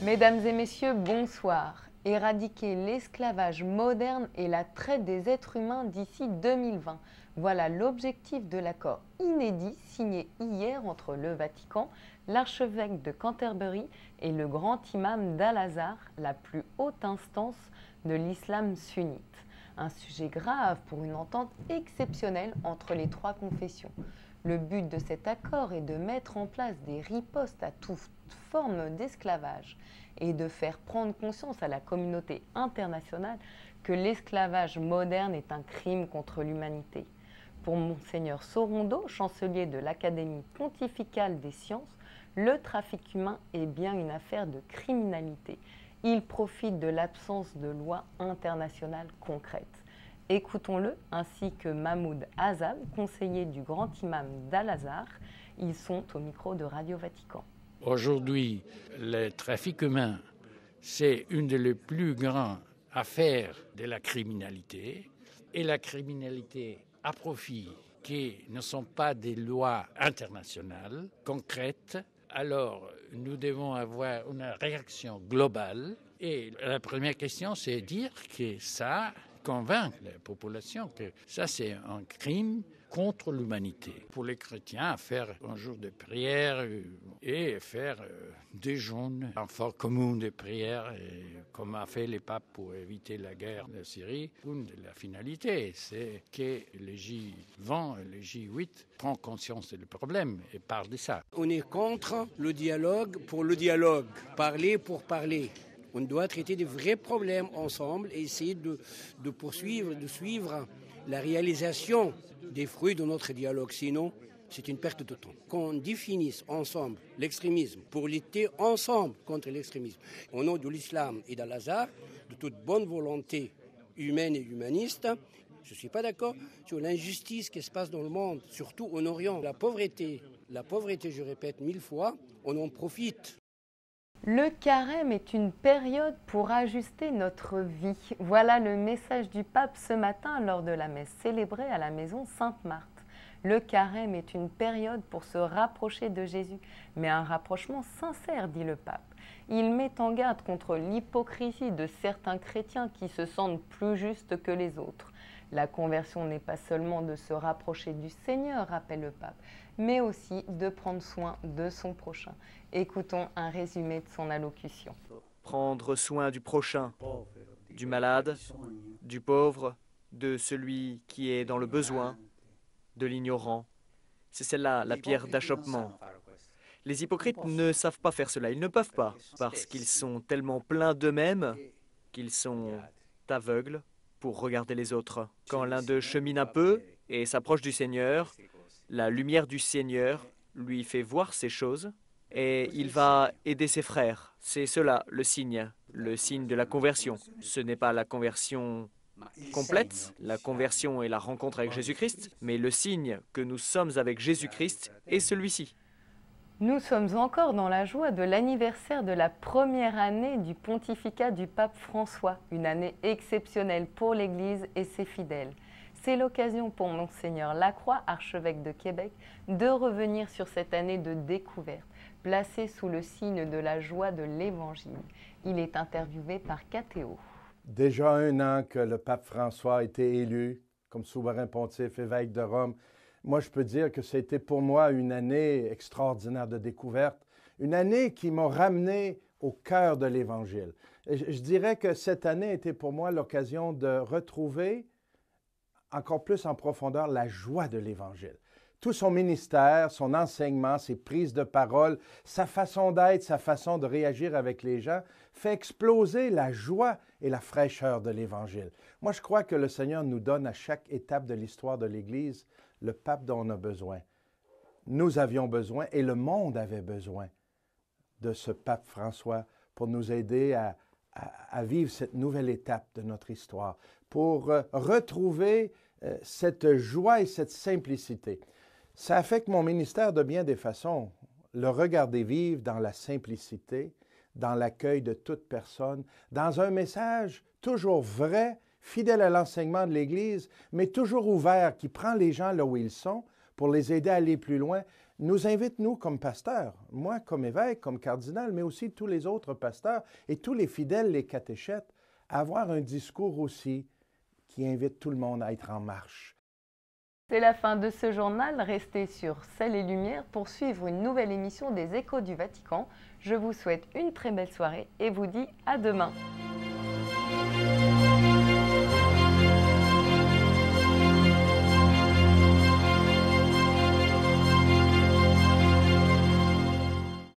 Mesdames et messieurs, bonsoir. Éradiquer l'esclavage moderne et la traite des êtres humains d'ici 2020. Voilà l'objectif de l'accord inédit signé hier entre le Vatican, l'archevêque de Canterbury et le grand imam d'Al-Azhar, la plus haute instance de l'islam sunnite. Un sujet grave pour une entente exceptionnelle entre les trois confessions. Le but de cet accord est de mettre en place des ripostes à toute forme d'esclavage et de faire prendre conscience à la communauté internationale que l'esclavage moderne est un crime contre l'humanité. Pour Monseigneur Sorondo, chancelier de l'Académie pontificale des sciences, le trafic humain est bien une affaire de criminalité. Il profite de l'absence de loi internationale concrète. Écoutons-le, ainsi que Mahmoud Azab, conseiller du grand imam d'Al-Azhar. Ils sont au micro de Radio Vatican. Aujourd'hui, le trafic humain, c'est une des plus grandes affaires de la criminalité. Et la criminalité à profit qui ne sont pas des lois internationales concrètes. Alors, nous devons avoir une réaction globale. Et la première question, c'est dire que ça convaincre la population que ça, c'est un crime contre l'humanité. Pour les chrétiens, faire un jour de prière et faire des jeûnes, un fort commun de prière, comme a fait les papes pour éviter la guerre de Syrie. Une de la finalité, c'est que les J20 et les J8 prennent conscience du problème et parlent de ça. On est contre le dialogue pour le dialogue, parler pour parler. On doit traiter des vrais problèmes ensemble et essayer de suivre la réalisation des fruits de notre dialogue. Sinon, c'est une perte de temps. Qu'on définisse ensemble l'extrémisme pour lutter ensemble contre l'extrémisme. Au nom de l'islam et d'Al-Azhar, de toute bonne volonté humaine et humaniste, je ne suis pas d'accord sur l'injustice qui se passe dans le monde, surtout en Orient. La pauvreté, je répète 1000 fois, on en profite. Le carême est une période pour ajuster notre vie. Voilà le message du pape ce matin lors de la messe célébrée à la maison Sainte-Marthe. Le carême est une période pour se rapprocher de Jésus, mais un rapprochement sincère, dit le pape. Il met en garde contre l'hypocrisie de certains chrétiens qui se sentent plus justes que les autres. La conversion n'est pas seulement de se rapprocher du Seigneur, rappelle le pape, mais aussi de prendre soin de son prochain. Écoutons un résumé de son allocution. Prendre soin du prochain, du malade, du pauvre, de celui qui est dans le besoin, de l'ignorant. C'est celle-là, la pierre d'achoppement. Les hypocrites ne savent pas faire cela, ils ne peuvent pas, parce qu'ils sont tellement pleins d'eux-mêmes qu'ils sont aveugles pour regarder les autres. Quand l'un d'eux chemine un peu et s'approche du Seigneur, la lumière du Seigneur lui fait voir ces choses et il va aider ses frères. C'est cela le signe de la conversion. Ce n'est pas la conversion complète, la conversion et la rencontre avec Jésus-Christ, mais le signe que nous sommes avec Jésus-Christ est celui-ci. Nous sommes encore dans la joie de l'anniversaire de la première année du pontificat du pape François, une année exceptionnelle pour l'Église et ses fidèles. C'est l'occasion pour Monseigneur Lacroix, archevêque de Québec, de revenir sur cette année de découverte, placée sous le signe de la joie de l'Évangile. Il est interviewé par KTO. Déjà 1 an que le pape François a été élu comme souverain pontife, évêque de Rome. Moi, je peux dire que c'était pour moi une année extraordinaire de découverte, une année qui m'a ramené au cœur de l'Évangile. Je dirais que cette année était pour moi l'occasion de retrouver encore plus en profondeur la joie de l'Évangile. Tout son ministère, son enseignement, ses prises de parole, sa façon d'être, sa façon de réagir avec les gens, fait exploser la joie et la fraîcheur de l'Évangile. Moi, je crois que le Seigneur nous donne à chaque étape de l'histoire de l'Église le pape dont on a besoin. Nous avions besoin et le monde avait besoin de ce pape François pour nous aider à vivre cette nouvelle étape de notre histoire, pour retrouver cette joie et cette simplicité. Ça affecte mon ministère de bien des façons. Le regarder vivre dans la simplicité, dans l'accueil de toute personne, dans un message toujours vrai, fidèle à l'enseignement de l'Église, mais toujours ouvert, qui prend les gens là où ils sont pour les aider à aller plus loin, nous invite, nous, comme pasteurs, moi comme évêque, comme cardinal, mais aussi tous les autres pasteurs et tous les fidèles, les catéchètes, à avoir un discours aussi qui invite tout le monde à être en marche. C'est la fin de ce journal. Restez sur Sel et Lumière pour suivre une nouvelle émission des Échos du Vatican. Je vous souhaite une très belle soirée et vous dis à demain.